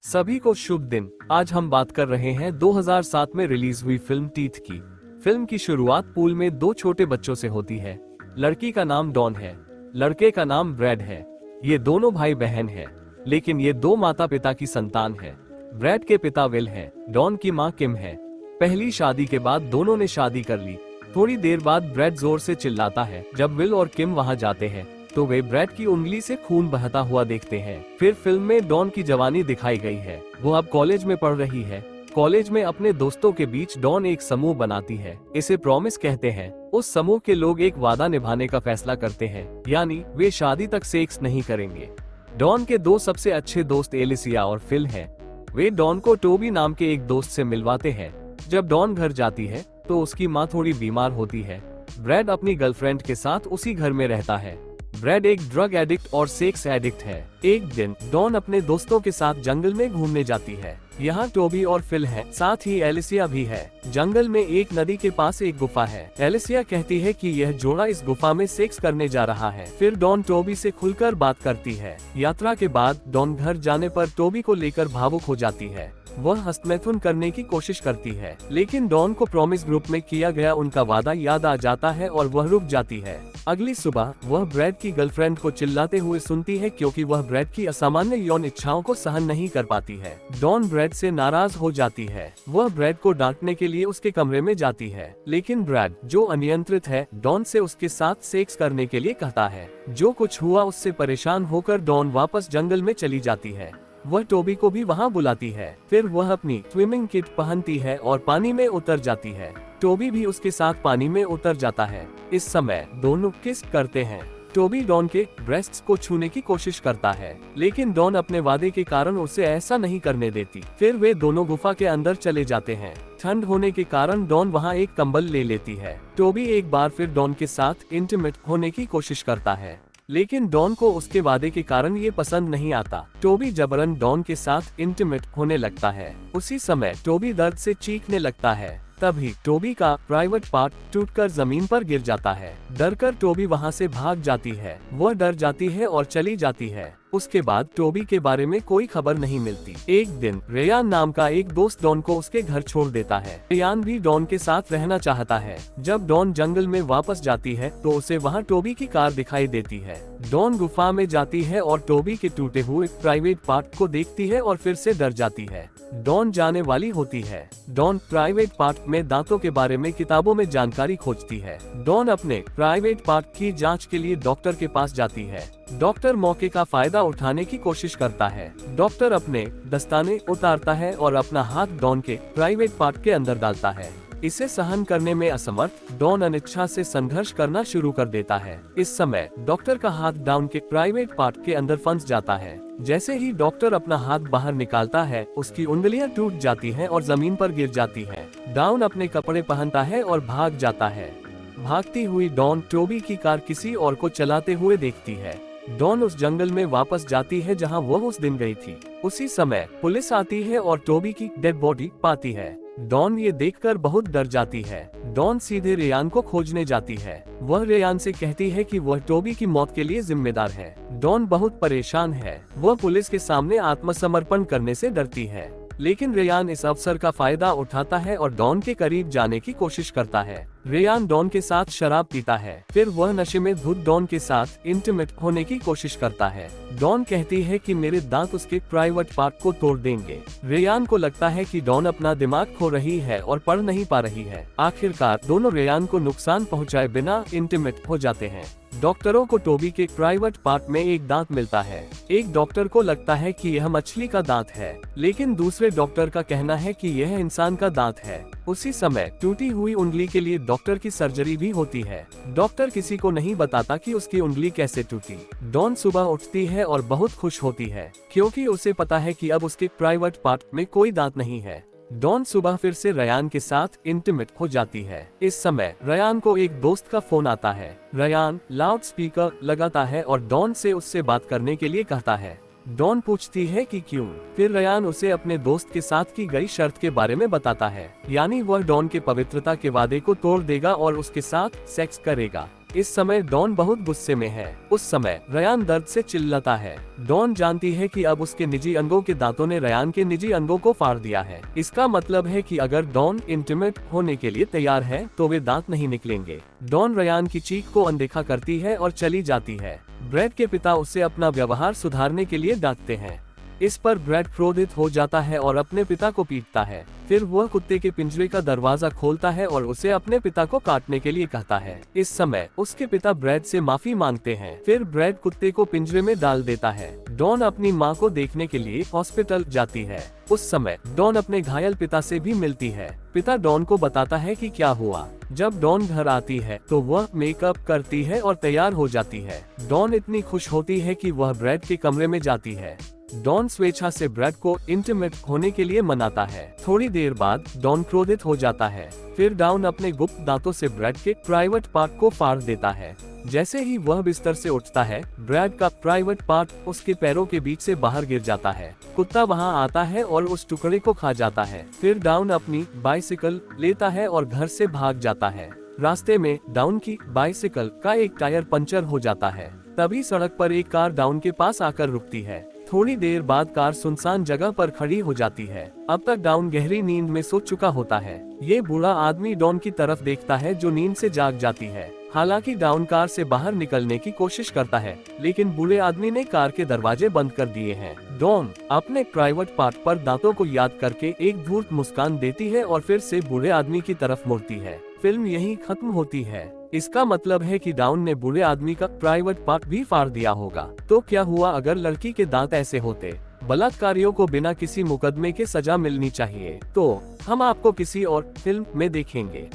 सभी को शुभ दिन। आज हम बात कर रहे हैं 2007 में रिलीज हुई फिल्म टीथ की। फिल्म की शुरुआत पूल में दो छोटे बच्चों से होती है। लड़की का नाम डॉन है, लड़के का नाम ब्रैड है। ये दोनों भाई बहन हैं, लेकिन ये दो माता पिता की संतान है। ब्रैड के पिता विल हैं, डॉन की माँ किम है। पहली शादी के बाद दोनों ने शादी कर ली। थोड़ी देर बाद ब्रैड जोर से चिल्लाता है। जब विल और किम वहाँ जाते हैं तो वे ब्रैड की उंगली से खून बहता हुआ देखते हैं। फिर फिल्म में डॉन की जवानी दिखाई गई है। वो अब कॉलेज में पढ़ रही है। कॉलेज में अपने दोस्तों के बीच डॉन एक समूह बनाती है, इसे प्रॉमिस कहते हैं। उस समूह के लोग एक वादा निभाने का फैसला करते हैं, यानी वे शादी तक सेक्स नहीं करेंगे। डॉन के दो सबसे अच्छे दोस्त एलिसिया और फिल हैं। वे डॉन को टोबी नाम के एक दोस्त से मिलवाते हैं। जब डॉन घर जाती है तो उसकी माँ थोड़ी बीमार होती है। ब्रैड अपनी गर्लफ्रेंड के साथ उसी घर में रहता है। ब्रैड एक ड्रग एडिक्ट और सेक्स एडिक्ट है। एक दिन डॉन अपने दोस्तों के साथ जंगल में घूमने जाती है। यहाँ टोबी और फिल हैं, साथ ही एलिसिया भी है। जंगल में एक नदी के पास एक गुफा है। एलिसिया कहती है कि यह जोड़ा इस गुफा में सेक्स करने जा रहा है। फिर डॉन टोबी से खुलकर बात करती है। यात्रा के बाद डॉन घर जाने पर टोबी को लेकर भावुक हो जाती है। वह हस्तमैथुन करने की कोशिश करती है, लेकिन डॉन को प्रॉमिस ग्रुप में किया गया उनका वादा याद आ जाता है और वह रुक जाती है। अगली सुबह वह ब्रैड की गर्लफ्रेंड को चिल्लाते हुए सुनती है, क्योंकि वह ब्रैड की असामान्य यौन इच्छाओं को सहन नहीं कर पाती है। डॉन ब्रैड से नाराज हो जाती है। वह ब्रैड को डांटने के लिए उसके कमरे में जाती है, लेकिन ब्रैड, जो अनियंत्रित है, डॉन से उसके साथ सेक्स करने के लिए कहता है। जो कुछ हुआ उससे परेशान होकर डॉन वापस जंगल में चली जाती है। वह टोबी को भी वहां बुलाती है। फिर वह अपनी स्विमिंग किट पहनती है और पानी में उतर जाती है। टोबी भी उसके साथ पानी में उतर जाता है। इस समय दोनों किस करते हैं। टोबी डॉन के ब्रेस्ट्स को छूने की कोशिश करता है, लेकिन डॉन अपने वादे के कारण उसे ऐसा नहीं करने देती। फिर वे दोनों गुफा के अंदर चले जाते हैं। ठंड होने के कारण डॉन वहां एक कंबल ले लेती है। टोबी एक बार फिर डॉन के साथ इंटीमेट होने की कोशिश करता है, लेकिन डॉन को उसके वादे के कारण ये पसंद नहीं आता। टोबी जबरन डॉन के साथ इंटीमेट होने लगता है। उसी समय टोबी दर्द से चीखने लगता है। तभी टोबी का प्राइवेट पार्ट टूटकर जमीन पर गिर जाता है। डरकर टोबी वहां से भाग जाती है। वह डर जाती है और चली जाती है। उसके बाद टोबी के बारे में कोई खबर नहीं मिलती। एक दिन रेयान नाम का एक दोस्त डॉन को उसके घर छोड़ देता है। रेयान भी डॉन के साथ रहना चाहता है। जब डॉन जंगल में वापस जाती है तो उसे वहां टोबी की कार दिखाई देती है। डॉन गुफा में जाती है और टोबी के टूटे हुए प्राइवेट पार्ट को देखती है और फिर से डर जाती है। डॉन जाने वाली होती है। डॉन प्राइवेट पार्ट में दांतों के बारे में किताबों में जानकारी खोजती है। डॉन अपने प्राइवेट पार्ट की जांच के लिए डॉक्टर के पास जाती है। डॉक्टर मौके का फायदा उठाने की कोशिश करता है। डॉक्टर अपने दस्ताने उतारता है और अपना हाथ डॉन के प्राइवेट पार्ट के अंदर डालता है। इसे सहन करने में असमर्थ डॉन अनिच्छा से संघर्ष करना शुरू कर देता है। इस समय डॉक्टर का हाथ डॉन के प्राइवेट पार्ट के अंदर फंस जाता है। जैसे ही डॉक्टर अपना हाथ बाहर निकालता है, उसकी उंगलियां टूट जाती हैं और जमीन पर गिर जाती हैं। डॉन अपने कपड़े पहनता है और भाग जाता है। भागती हुई डॉन टोबी की कार किसी और को चलाते हुए देखती है। डॉन उस जंगल में वापस जाती है जहां वह उस दिन गई थी। उसी समय पुलिस आती है और टोबी की डेड बॉडी पाती है। डॉन ये देखकर बहुत डर जाती है। डॉन सीधे रेयान को खोजने जाती है। वह रेयान से कहती है कि वह टोबी की मौत के लिए जिम्मेदार है। डॉन बहुत परेशान है। वह पुलिस के सामने आत्मसमर्पण करने से डरती है, लेकिन रेयान इस अवसर का फायदा उठाता है और डॉन के करीब जाने की कोशिश करता है। रेयान डॉन के साथ शराब पीता है। फिर वह नशे में धुत डॉन के साथ इंटीमेट होने की कोशिश करता है। डॉन कहती है कि मेरे दांत उसके प्राइवेट पार्ट को तोड़ देंगे। रेयान को लगता है कि डॉन अपना दिमाग खो रही है और पढ़ नहीं पा रही है। आखिरकार दोनों रेयान को नुकसान पहुंचाए बिना इंटीमेट हो जाते हैं। डॉक्टरों को टोबी के प्राइवेट पार्ट में एक दांत मिलता है। एक डॉक्टर को लगता है कि यह मछली का दांत है, लेकिन दूसरे डॉक्टर का कहना है कि यह इंसान का दांत है। उसी समय टूटी हुई उंगली के लिए डॉक्टर की सर्जरी भी होती है। डॉक्टर किसी को नहीं बताता कि उसकी उंगली कैसे टूटी। डॉन सुबह उठती है और बहुत खुश होती है, क्योंकि उसे पता है कि अब उसके प्राइवेट पार्ट में कोई दांत नहीं है। डॉन सुबह फिर से रयान के साथ इंटीमेट हो जाती है। इस समय रयान को एक दोस्त का फोन आता है। रयान लाउड स्पीकर लगाता है और डॉन से उससे बात करने के लिए कहता है। डॉन पूछती है कि क्यों। फिर रयान उसे अपने दोस्त के साथ की गई शर्त के बारे में बताता है, यानी वह डॉन के पवित्रता के वादे को तोड़ देगा और उसके साथ सेक्स करेगा। इस समय डॉन बहुत गुस्से में है। उस समय रयान दर्द से चिल्लाता है। डॉन जानती है कि अब उसके निजी अंगों के दांतों ने रयान के निजी अंगों को फाड़ दिया है। इसका मतलब है कि अगर डॉन इंटीमेट होने के लिए तैयार है तो वे दांत नहीं निकलेंगे। डॉन रयान की चीख को अनदेखा करती है और चली जाती है। ब्रैड के पिता उसे अपना व्यवहार सुधारने के लिए डांटते हैं। इस पर ब्रैड क्रोधित हो जाता है और अपने पिता को पीटता है। फिर वह कुत्ते के पिंजरे का दरवाजा खोलता है और उसे अपने पिता को काटने के लिए कहता है। इस समय उसके पिता ब्रैड से माफी मांगते हैं। फिर ब्रैड कुत्ते को पिंजरे में डाल देता है। डॉन अपनी माँ को देखने के लिए हॉस्पिटल जाती है। उस समय डॉन अपने घायल पिता से भी मिलती है। पिता डॉन को बताता है कि क्या हुआ। जब डॉन घर आती है तो वह मेकअप करती है और तैयार हो जाती है। डॉन इतनी खुश होती है कि वह ब्रैड के कमरे में जाती है। डॉन स्वेच्छा से ब्रैड को इंटीमेट होने के लिए मनाता है। थोड़ी देर बाद डॉन क्रोधित हो जाता है। फिर डॉन अपने गुप्त दांतों से ब्रैड के प्राइवेट पार्ट को फाड़ देता है। जैसे ही वह बिस्तर से उठता है, ब्रैड का प्राइवेट पार्ट उसके पैरों के बीच से बाहर गिर जाता है। कुत्ता वहां आता है और उस टुकड़े को खा जाता है। फिर डॉन अपनी बाइसिकल लेता है और घर से भाग जाता है। रास्ते में डॉन की बाइसिकल का एक टायर पंचर हो जाता है। तभी सड़क पर एक कार डॉन के पास आकर रुकती है। थोड़ी देर बाद कार सुनसान जगह पर खड़ी हो जाती है। अब तक डॉन गहरी नींद में सो चुका होता है। ये बूढ़ा आदमी डॉन की तरफ देखता है जो नींद से जाग जाती है। हालांकि डॉन कार से बाहर निकलने की कोशिश करता है, लेकिन बूढ़े आदमी ने कार के दरवाजे बंद कर दिए हैं। डॉन अपने प्राइवेट पार्ट पर दांतों को याद करके एक धूर्त मुस्कान देती है और फिर से बूढ़े आदमी की तरफ मुड़ती है। फिल्म यहीं खत्म होती है। इसका मतलब है कि डॉन ने बूढ़े आदमी का प्राइवेट पार्ट भी फाड़ दिया होगा। तो क्या हुआ अगर लड़की के दांत ऐसे होते? बलात्कारियों को बिना किसी मुकदमे के सजा मिलनी चाहिए। तो हम आपको किसी और फिल्म में देखेंगे।